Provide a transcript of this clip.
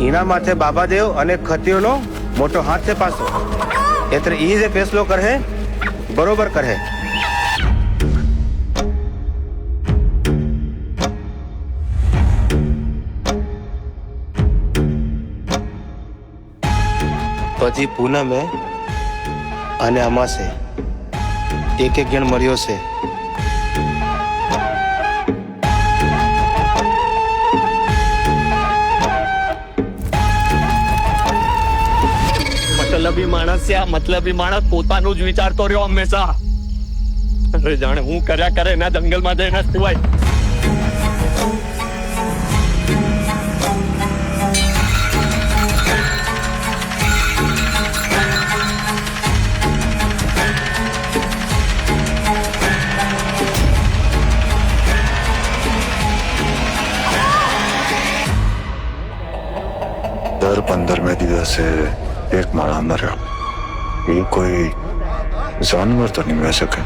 એના માથે બાબાદેવ અને ખતીઓનો મોટો હાથ છે પાછો. એટલે ઈ જે ફેસલો કરે બરોબર કરે. પછી પૂનમે અને અમાસે એક જણ મર્યો છે. મતલબી માણસ છે આ મતલબી માણસ પોતાનું જ વિચારતો રહ્યો હંમેશા. અરે જાણે હું કર્યા કરે એના જંગલમાં જઈને સિવાય. દર 15મે દિવસે એક માણસ મર્યો. એ કોઈ જાનવર તો નહીં હોઈ શકે.